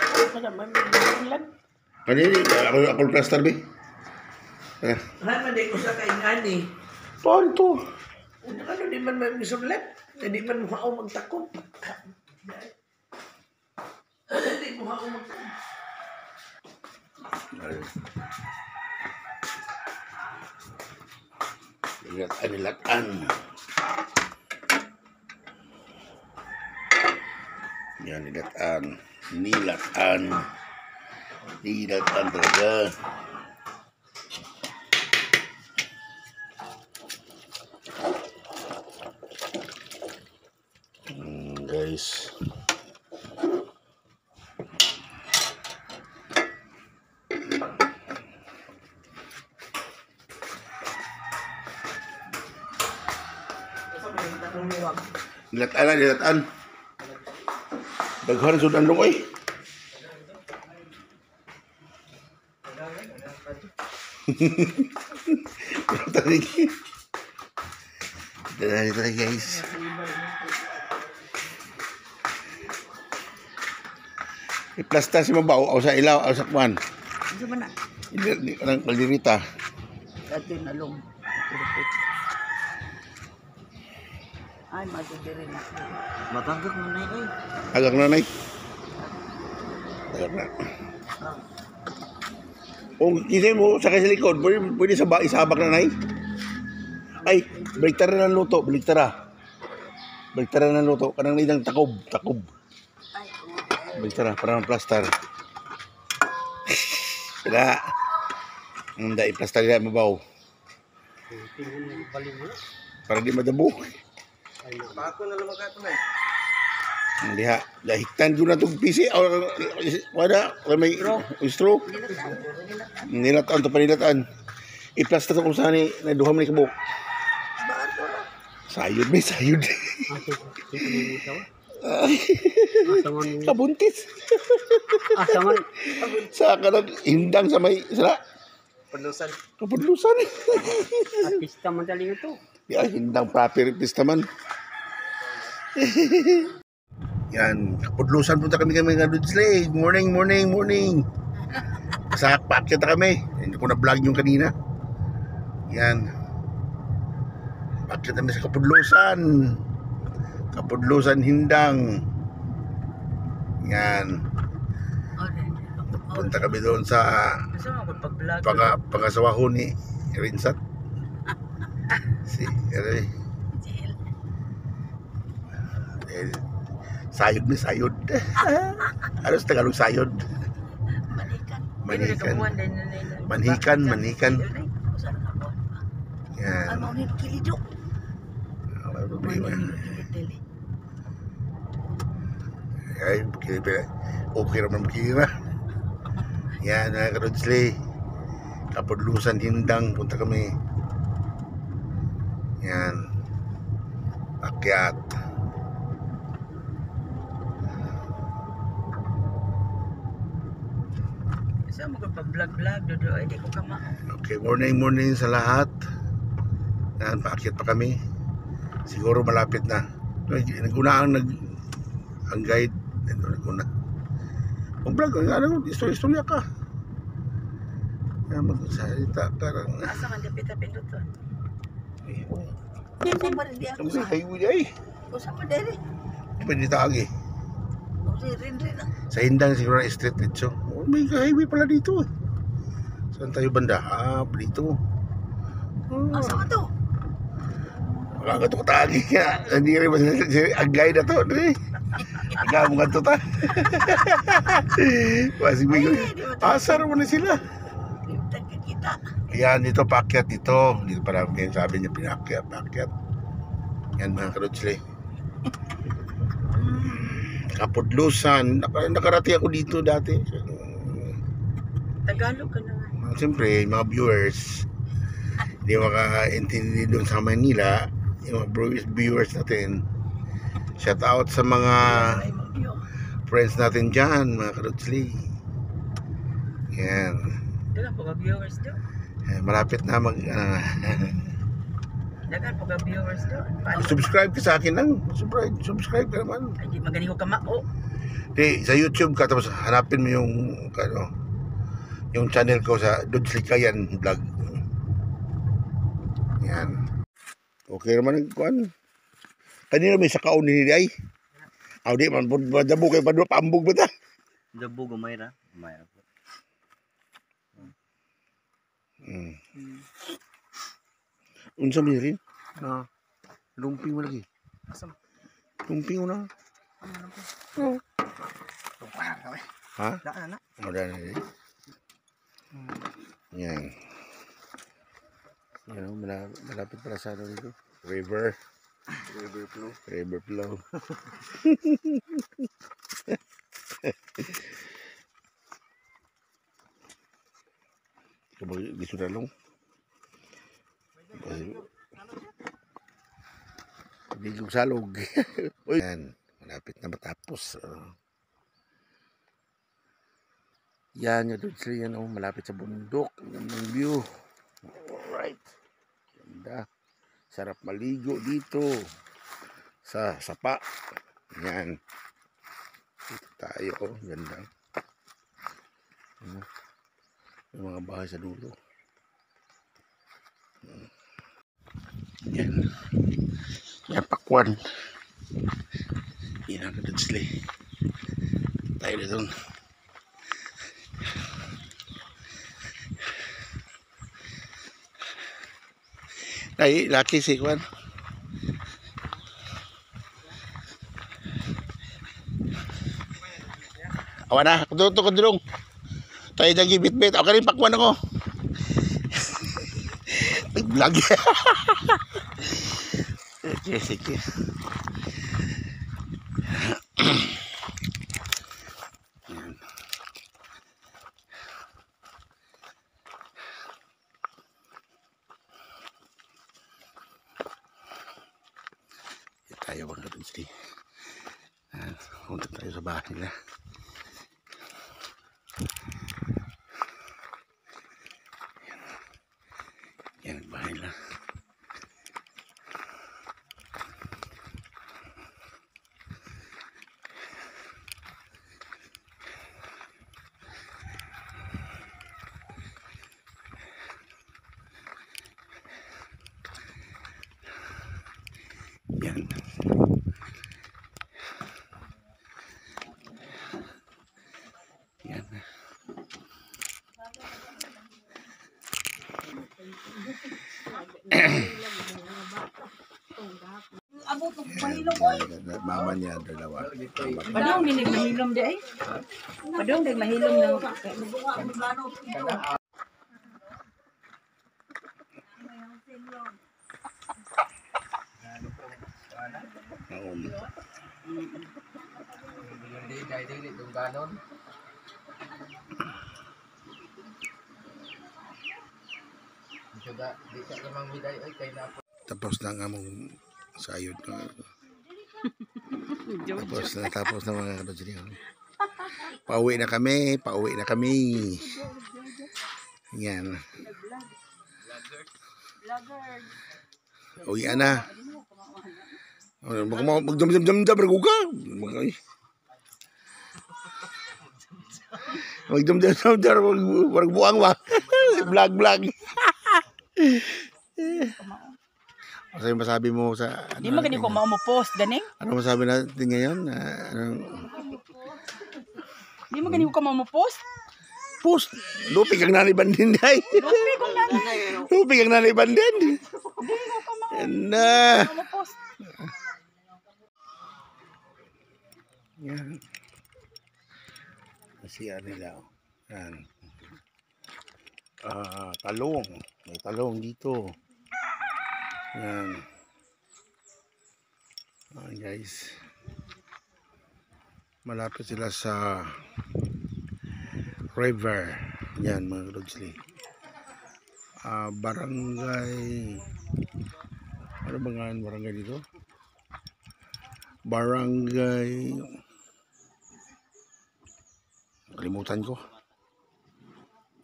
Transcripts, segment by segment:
Ano naman, ulan. Ano yun? Ako plaster, be. Ano, di ko sa kaingani. Paano to? Ano, di man misulat? Hindi man mukha ako magtakot. Hindi mukha ako magtakot. Nilatan. Yan, nilatan. Nilatan. Nilatan talaga. Guys. Nilatan na, nilatan. Daghan sudan lo koy. Dali guys. Iplasta si mabaw o sa ilaw o sa kwan. Ano man na? Hindi ka nang kalirita. Dati nalong. Ay, matutiri na. Matangkak mo na yun. Agak na, nay. Agak na. Kung kisay mo, sakay sa likod, pwede isabak na, nay. Ay, baliktara ng luto, baliktara. Baliktara ng luto, kanang nidang takob. Baliktara, parang plaster. Kaya, hindi, i-plaster na mabaw. Para di madabo. Bako na lumang kato na eh. Hindi ha, dahiktan doon na itong PC. Wala, may straw. Nilataan ito pa nilataan. I-plaster ito kung saan na duha mo ni kabuk. Sayod may sayod. Kabuntis. Sa kanang hindang sa may sila. Kapudlusan. Artista man taling ito. Yan, hindang proper pista man. Yan, kapudlusan punta kami nga Dudsley. Morning. Sa paakyat kami. Hindi ko na-vlog yung kanina. Yan. Paakyat kami sa kapudlusan. Kapudlusan hindang. Yan. Punta kami doon sa pangasawahon ni Rinsat. Si sayod may sayod. Ano sa Tagalog sayod? Manikan. Yan. Ay, okay naman makikira. Yan, mga Karodsley. Kapudlusan hindang, punta kami. Yan. Akyat. Saan mo ka pa-vlog-vlog? Dodo, ay di ko kama. Okay, morning sa lahat. Yan, paakyat pa kami. Siguro malapit na. Naguna ang guide. Naguna. Kung vlog, ano, istorya ka. Yan, magsalita ka lang. Asa man kapit-apit ito? Hindi ko ba rin di ako sa highway ay. Usa mo dere. Pwede taagi. Rin na. Sa hindang siguro na street dito. Oh, may highway pala dito. Saan tayo banda? Dito. Asa mo to? Makakato ko taagi nga. Hindi rin ang guide na to. Ikaw mo nga to ta. Kasi may asar mo na sila. Kita. Ayan, dito paakyat dito. Dito para sabi niya pinakyat. Yan mga Karodsley. Kapudlusan. Nakarating ako dito dati. Tagalog ka naman. Siyempre, mga viewers hindi makaintindi doon sa Manila. Yung mga viewers natin, shout out sa mga friends natin dyan, mga Karodsley. Yan. Dala po ka viewers doon. Malapit na Dagan po ka viewers doon. Paano? Subscribe ka sa akin lang. Subscribe ka naman. Ay, di magaling ko kamao. Di, sa YouTube ka, tapos hanapin mo yung channel ko sa Dudes Likayan Vlog. Yan. Okay naman ang kuhan. Kanina may sakaon ni Ay. Aw di man dabo kay padua paambog ba ta? Dabo Mayra. Mayra po. Unsa man rin? Na lumping mo lagi. Asam. Lumping mo na. Oh. Ha? Daan na. Ada na rin. Yan. Yan, malapit pala sa ano dito. River flow. River flow. Kapag gusto na lang. Bigong salog. Yan. Malapit na matapos. Yan yung doon yan. Malapit sa bundok. Yan ang view. Alright. Ganda. Sarap maligo dito. Sa sapa. Yan. Dito tayo. Ganda. Yung mga bahay sa dulo. Yan. Yan pakwan. Yan ang doon sila. Tayo na doon. Ay, laki si Kwan. Awan na, kudulong. Tayo dyan gibit-bit. Ako rin pakwan ako. Nag-vlog. Okay, sige. Tayo bang natin sila. Punta tayo sa bahay nila. Yan ang bahay nila. Yan. Yan. Abo to mahilom oy. Mama niya dalawa. Padong dinig mahilom di ay. Padong dinig mahilom ng Tapos na nga mong sayod na. Tapos na mga kadodjiri. Pauwi na kami. Yan. Uwi na. Magdum-dum-dum-dum berguga. Magdum-dum-dum berbuang ba. Vlog. Ano yung masabi mo sa... Di mo gani ko mo post ganing? Ano masabi natin ngayon? Di mo gani ko mo post? Post! Lupi kang naliban din, day. Lupi kang naliban din. Na. Yan. Nasiya nila. Yan. Talong. May talong dito. Yan. Guys. Malapit sila sa river. Yan mga Rodsley. Barangay. Ano ba nga ang barangay dito? Barangay. Kalimutan ko.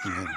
Yan.